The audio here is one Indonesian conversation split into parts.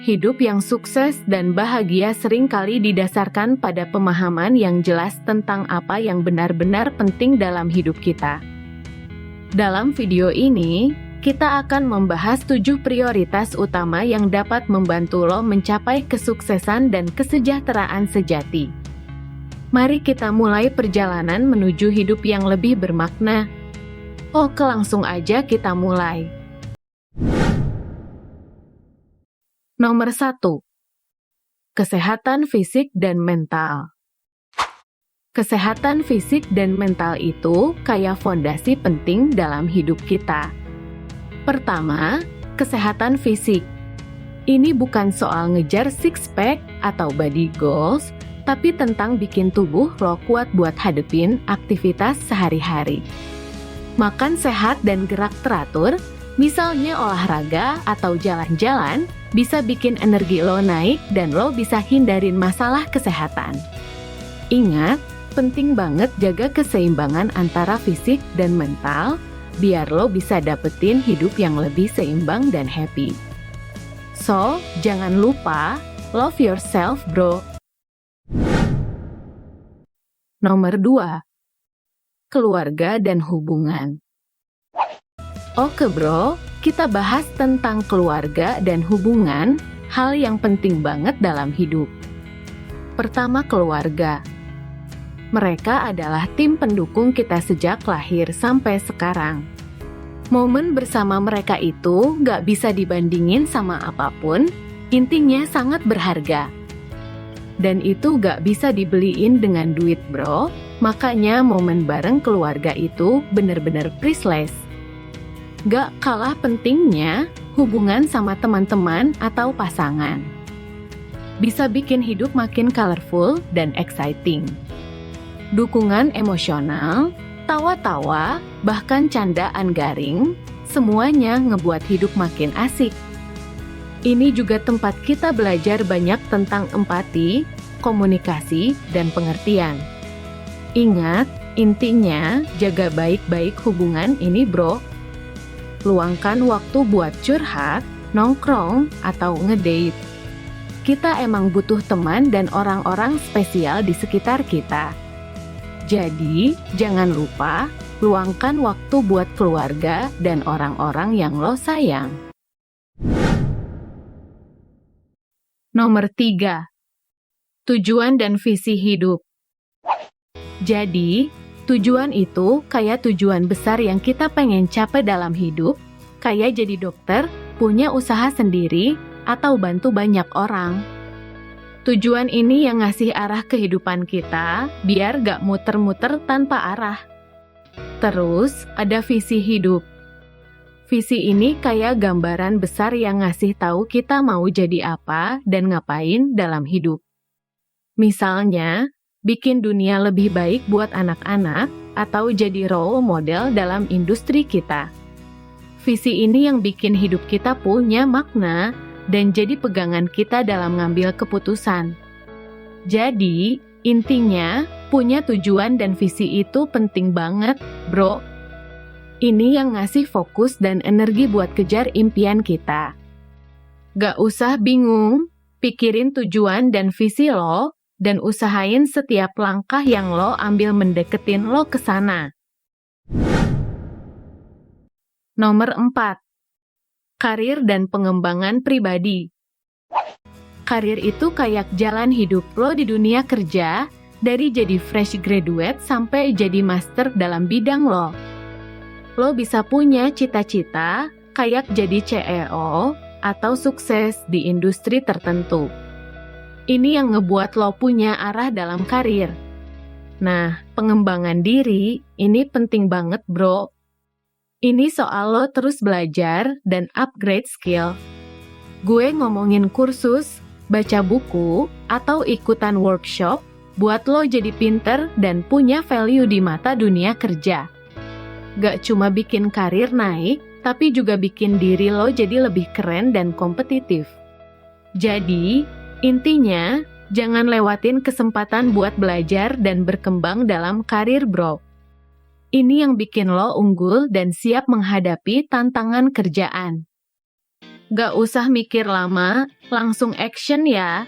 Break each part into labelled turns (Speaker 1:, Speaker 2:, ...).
Speaker 1: Hidup yang sukses dan bahagia seringkali didasarkan pada pemahaman yang jelas tentang apa yang benar-benar penting dalam hidup kita. Dalam video ini, kita akan membahas 7 prioritas utama yang dapat membantu lo mencapai kesuksesan dan kesejahteraan sejati. Mari kita mulai perjalanan menuju hidup yang lebih bermakna. Oke, langsung aja kita mulai. Nomor 1. Kesehatan fisik dan mental. Kesehatan fisik dan mental itu kayak fondasi penting dalam hidup kita. Pertama, kesehatan fisik. Ini bukan soal ngejar six-pack atau body goals, tapi tentang bikin tubuh lo kuat buat hadepin aktivitas sehari-hari. Makan sehat dan gerak teratur, misalnya olahraga atau jalan-jalan, bisa bikin energi lo naik dan lo bisa hindarin masalah kesehatan. Ingat, penting banget jaga keseimbangan antara fisik dan mental, biar lo bisa dapetin hidup yang lebih seimbang dan happy. So, jangan lupa, love yourself bro. Nomor 2. Keluarga dan hubungan. Oke bro, kita bahas tentang keluarga dan hubungan, hal yang penting banget dalam hidup. Pertama, keluarga. Mereka adalah tim pendukung kita sejak lahir sampai sekarang. Momen bersama mereka itu gak bisa dibandingin sama apapun, intinya sangat berharga. Dan itu gak bisa dibeliin dengan duit bro, makanya momen bareng keluarga itu bener-bener priceless. Gak kalah pentingnya hubungan sama teman-teman atau pasangan. Bisa bikin hidup makin colorful dan exciting. Dukungan emosional, tawa-tawa, bahkan candaan garing, semuanya ngebuat hidup makin asik. Ini juga tempat kita belajar banyak tentang empati, komunikasi, dan pengertian. Ingat, intinya jaga baik-baik hubungan ini bro. Luangkan waktu buat curhat, nongkrong, atau ngedate. Kita emang butuh teman dan orang-orang spesial di sekitar kita. Jadi, jangan lupa, luangkan waktu buat keluarga dan orang-orang yang lo sayang. Nomor 3. Tujuan dan visi hidup. Jadi, tujuan itu kayak tujuan besar yang kita pengen capai dalam hidup, kayak jadi dokter, punya usaha sendiri, atau bantu banyak orang. Tujuan ini yang ngasih arah kehidupan kita, biar gak muter-muter tanpa arah. Terus, ada visi hidup. Visi ini kayak gambaran besar yang ngasih tahu kita mau jadi apa dan ngapain dalam hidup. Misalnya, bikin dunia lebih baik buat anak-anak, atau jadi role model dalam industri kita. Visi ini yang bikin hidup kita punya makna, dan jadi pegangan kita dalam ngambil keputusan. Jadi, intinya, punya tujuan dan visi itu penting banget, bro. Ini yang ngasih fokus dan energi buat kejar impian kita. Gak usah bingung, pikirin tujuan dan visi lo, dan usahain setiap langkah yang lo ambil mendeketin lo ke sana. Nomor 4. Karir dan pengembangan pribadi. Karir itu kayak jalan hidup lo di dunia kerja, dari jadi fresh graduate sampai jadi master dalam bidang lo. Lo bisa punya cita-cita, kayak jadi CEO, atau sukses di industri tertentu. Ini yang ngebuat lo punya arah dalam karir. Nah, pengembangan diri ini penting banget bro. Ini soal lo terus belajar dan upgrade skill. Gue ngomongin kursus, baca buku, atau ikutan workshop, buat lo jadi pinter dan punya value di mata dunia kerja. Gak cuma bikin karir naik, tapi juga bikin diri lo jadi lebih keren dan kompetitif. Jadi, intinya, jangan lewatin kesempatan buat belajar dan berkembang dalam karir bro. Ini yang bikin lo unggul dan siap menghadapi tantangan kerjaan. Gak usah mikir lama, langsung action ya.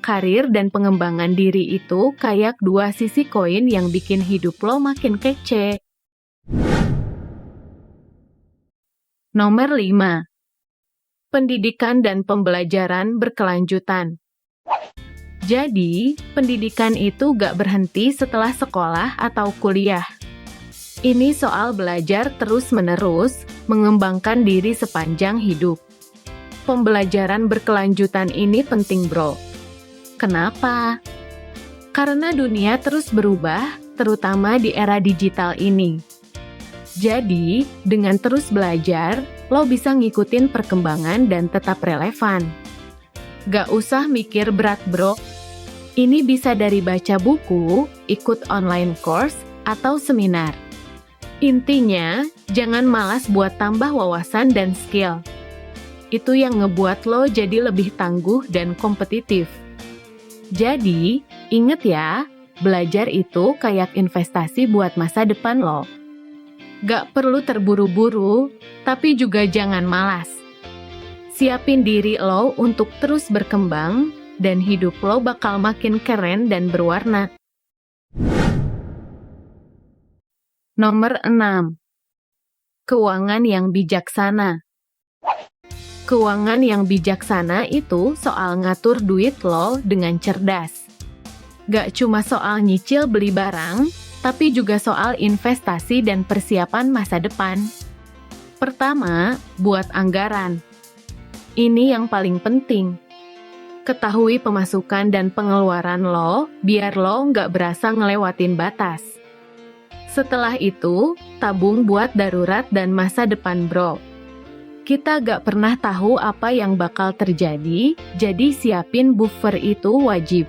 Speaker 1: Karir dan pengembangan diri itu kayak dua sisi koin yang bikin hidup lo makin kece. Nomor 5. Pendidikan dan pembelajaran berkelanjutan. Jadi, pendidikan itu gak berhenti setelah sekolah atau kuliah. Ini soal belajar terus-menerus, mengembangkan diri sepanjang hidup. Pembelajaran berkelanjutan ini penting, bro. Kenapa? Karena dunia terus berubah, terutama di era digital ini. Jadi, dengan terus belajar, lo bisa ngikutin perkembangan dan tetap relevan. Gak usah mikir berat, bro. Ini bisa dari baca buku, ikut online course, atau seminar. Intinya, jangan malas buat tambah wawasan dan skill. Itu yang ngebuat lo jadi lebih tangguh dan kompetitif. Jadi, inget ya, belajar itu kayak investasi buat masa depan lo. Gak perlu terburu-buru, tapi juga jangan malas. Siapin diri lo untuk terus berkembang, dan hidup lo bakal makin keren dan berwarna. Nomor 6. Keuangan yang bijaksana. Keuangan yang bijaksana itu soal ngatur duit lo dengan cerdas. Gak cuma soal nyicil beli barang, tapi juga soal investasi dan persiapan masa depan. Pertama, buat anggaran. Ini yang paling penting. Ketahui pemasukan dan pengeluaran lo, biar lo nggak berasa ngelewatin batas. Setelah itu, tabung buat darurat dan masa depan, bro. Kita gak pernah tahu apa yang bakal terjadi, jadi siapin buffer itu wajib.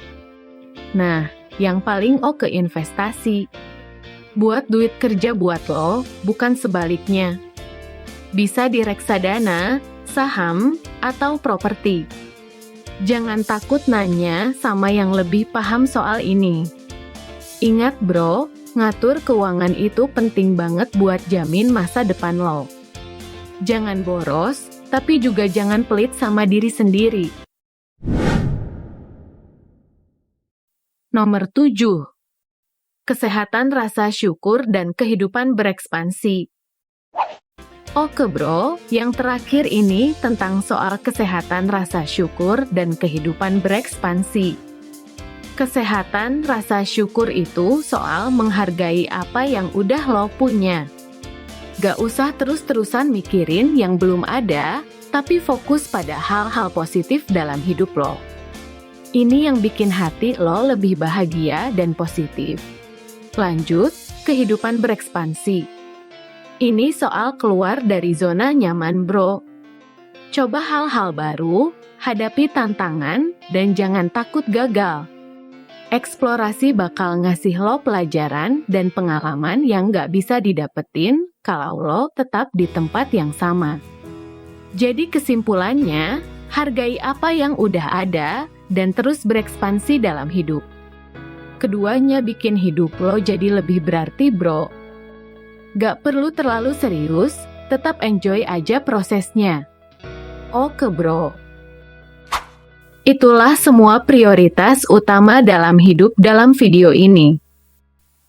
Speaker 1: Nah, yang paling oke investasi. Buat duit kerja buat lo, bukan sebaliknya. Bisa di reksadana, saham, atau properti. Jangan takut nanya sama yang lebih paham soal ini. Ingat bro, ngatur keuangan itu penting banget buat jamin masa depan lo. Jangan boros, tapi juga jangan pelit sama diri sendiri. Nomor 7. Kesehatan, rasa syukur, dan kehidupan berekspansi. Oke bro, yang terakhir ini tentang soal kesehatan, rasa syukur, dan kehidupan berekspansi. Kesehatan, rasa syukur itu soal menghargai apa yang udah lo punya. Gak usah terus-terusan mikirin yang belum ada, tapi fokus pada hal-hal positif dalam hidup lo. Ini yang bikin hati lo lebih bahagia dan positif. Lanjut, kehidupan berekspansi. Ini soal keluar dari zona nyaman, bro. Coba hal-hal baru, hadapi tantangan, dan jangan takut gagal. Eksplorasi bakal ngasih lo pelajaran dan pengalaman yang gak bisa didapetin kalau lo tetap di tempat yang sama. Jadi kesimpulannya, hargai apa yang udah ada dan terus berekspansi dalam hidup. Keduanya bikin hidup lo jadi lebih berarti, bro. Gak perlu terlalu serius, tetap enjoy aja prosesnya. Oke, bro. Itulah semua prioritas utama dalam hidup dalam video ini.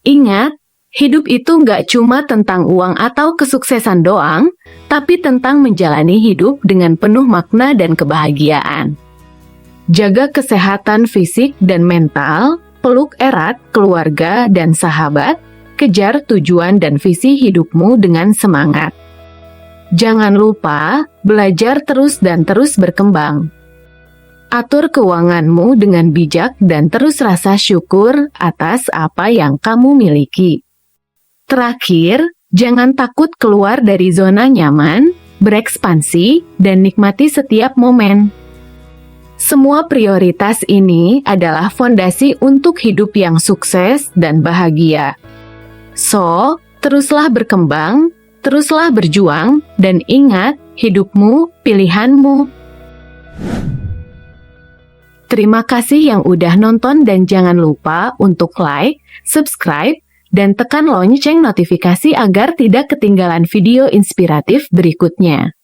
Speaker 1: Ingat, hidup itu nggak cuma tentang uang atau kesuksesan doang, tapi tentang menjalani hidup dengan penuh makna dan kebahagiaan. Jaga kesehatan fisik dan mental, peluk erat keluarga dan sahabat, kejar tujuan dan visi hidupmu dengan semangat. Jangan lupa, belajar terus dan terus berkembang. Atur keuanganmu dengan bijak dan terus rasa syukur atas apa yang kamu miliki. Terakhir, jangan takut keluar dari zona nyaman, berekspansi, dan nikmati setiap momen. Semua prioritas ini adalah fondasi untuk hidup yang sukses dan bahagia. So, teruslah berkembang, teruslah berjuang, dan ingat, hidupmu, pilihanmu. Terima kasih yang udah nonton dan jangan lupa untuk like, subscribe, dan tekan lonceng notifikasi agar tidak ketinggalan video inspiratif berikutnya.